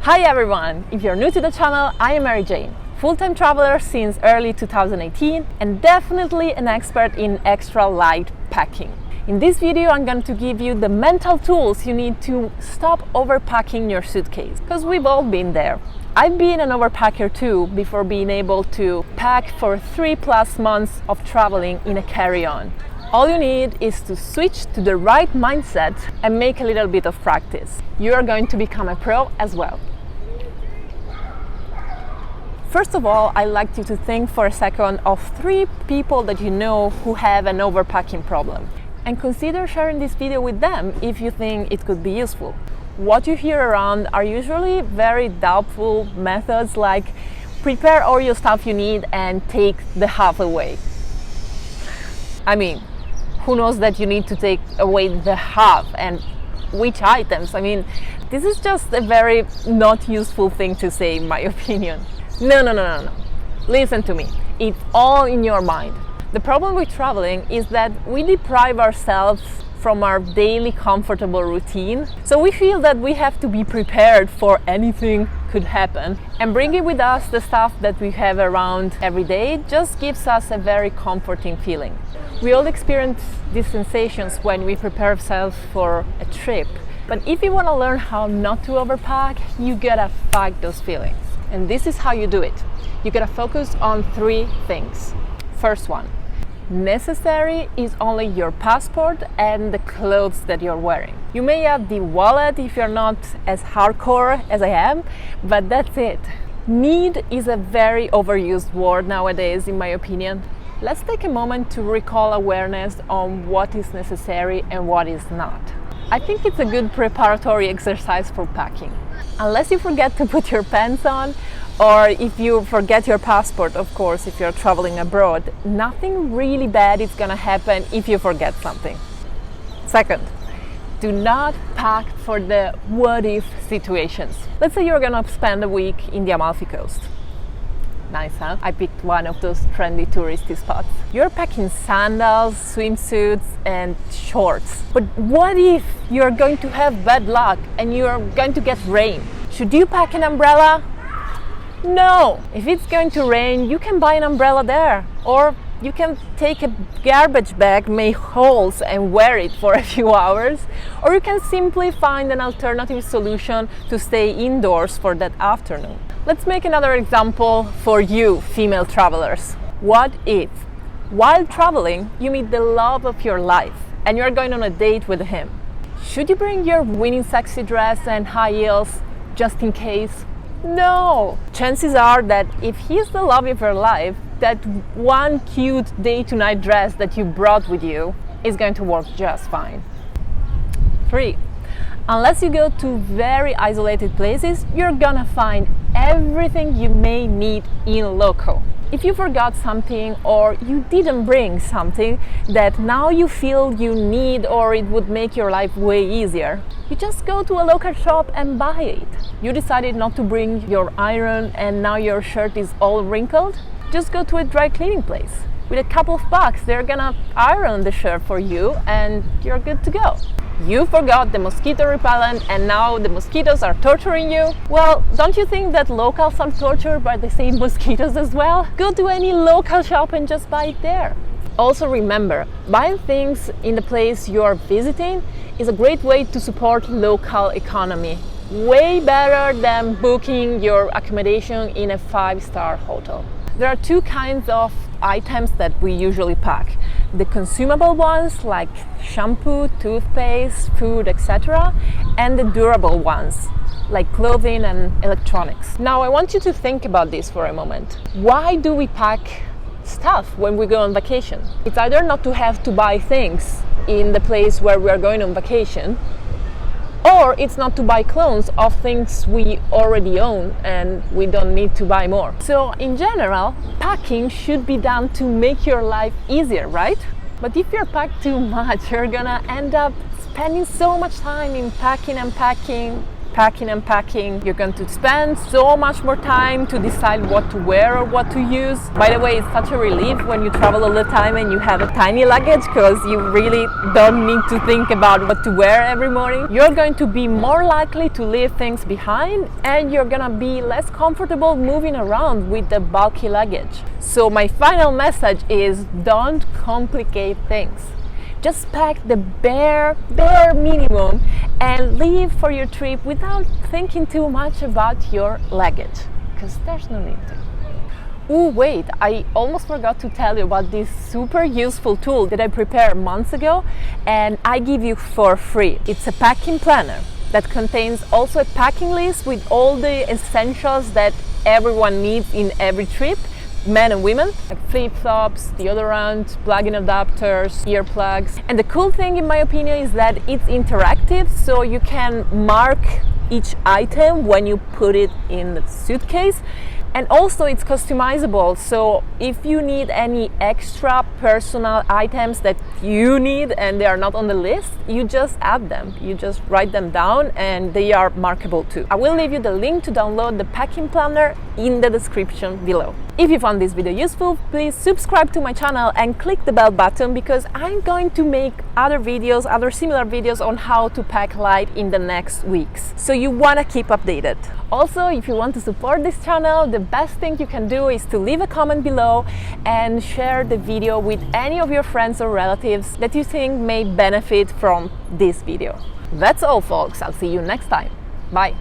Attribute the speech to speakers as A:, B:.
A: Hi everyone! If you're new to the channel, I am Mary Jane, full-time traveler since early 2018 and definitely an expert in extra light packing. In this video, I'm going to give you the mental tools you need to stop overpacking your suitcase, because we've all been there. I've been an overpacker too before being able to pack for 3+ months of traveling in a carry-on. All you need is to switch to the right mindset and make a little bit of practice. You are going to become a pro as well. First of all, I'd like you to think for a second of 3 people that you know who have an overpacking problem, and consider sharing this video with them if you think it could be useful. What you hear around are usually very doubtful methods like prepare all your stuff you need and take the half away. I mean, who knows that you need to take away the half and which items? I mean, this is just a very not useful thing to say in my opinion. No. Listen to me. It's all in your mind. The problem with traveling is that we deprive ourselves from our daily comfortable routine. So we feel that we have to be prepared for anything could happen, and bringing with us the stuff that we have around every day just gives us a very comforting feeling. We all experience these sensations when we prepare ourselves for a trip, but if you want to learn how not to overpack, you gotta fight those feelings. And this is how you do it. You gotta focus on 3 things. First one, necessary is only your passport and the clothes that you're wearing. You may add the wallet if you're not as hardcore as I am, but that's it. Need is a very overused word nowadays, in my opinion. Let's take a moment to recall awareness on what is necessary and what is not. I think it's a good preparatory exercise for packing. Unless you forget to put your pants on, or if you forget your passport, of course, if you're traveling abroad, nothing really bad is gonna happen if you forget something. Second, do not pack for the what if situations. Let's say you're gonna spend a week in the Amalfi Coast. Nice, huh? I picked one of those trendy touristy spots. You're packing sandals, swimsuits and shorts. But what if you're going to have bad luck and you're going to get rain? Should you pack an umbrella? No! If it's going to rain, you can buy an umbrella there. Or you can take a garbage bag, make holes and wear it for a few hours. Or you can simply find an alternative solution to stay indoors for that afternoon. Let's make another example for you, female travelers. What if, while traveling, you meet the love of your life and you're going on a date with him? Should you bring your winning sexy dress and high heels just in case? No! Chances are that if he's the love of your life, that one cute day-to-night dress that you brought with you is going to work just fine. 3. Unless you go to very isolated places, you're gonna find everything you may need in loco. If you forgot something or you didn't bring something that now you feel you need or it would make your life way easier, you just go to a local shop and buy it. You decided not to bring your iron and now your shirt is all wrinkled? Just go to a dry cleaning place. With a couple of bucks, they're gonna iron the shirt for you and you're good to go. You forgot the mosquito repellent and now the mosquitoes are torturing you? Well, don't you think that locals are tortured by the same mosquitoes as well? Go to any local shop and just buy it there. Also remember, buying things in the place you're visiting is a great way to support local economy. Way better than booking your accommodation in a 5-star hotel. There are 2 kinds of items that we usually pack. The consumable ones like shampoo, toothpaste, food, etc. and the durable ones like clothing and electronics. Now I want you to think about this for a moment. Why do we pack stuff when we go on vacation? It's either not to have to buy things in the place where we are going on vacation, or it's not to buy clones of things we already own and we don't need to buy more. So in general, packing should be done to make your life easier, right? But if you're packed too much, you're gonna end up spending so much time in packing and packing packing and packing. You're going to spend so much more time to decide what to wear or what to use. By the way, it's such a relief when you travel all the time and you have a tiny luggage, because you really don't need to think about what to wear every morning. You're going to be more likely to leave things behind, and you're gonna be less comfortable moving around with the bulky luggage. So my final message is, don't complicate things. Just pack the bare minimum and leave for your trip without thinking too much about your luggage, because there's no need to. Oh wait, I almost forgot to tell you about this super useful tool that I prepared months ago and I give you for free. It's a packing planner that contains also a packing list with all the essentials that everyone needs in every trip, men and women, like flip-flops, deodorant, plug-in adapters, earplugs. And the cool thing, in my opinion, is that it's interactive, so you can mark each item when you put it in the suitcase. And also it's customizable, so if you need any extra personal items that you need and they are not on the list, you just add them. You just write them down and they are markable too. I will leave you the link to download the packing planner in the description below. If you found this video useful, please subscribe to my channel and click the bell button, because I'm going to make other videos, other similar videos on how to pack light in the next weeks. So you want to keep updated. Also, if you want to support this channel, the best thing you can do is to leave a comment below and share the video with any of your friends or relatives that you think may benefit from this video. That's all, folks. I'll see you next time. Bye.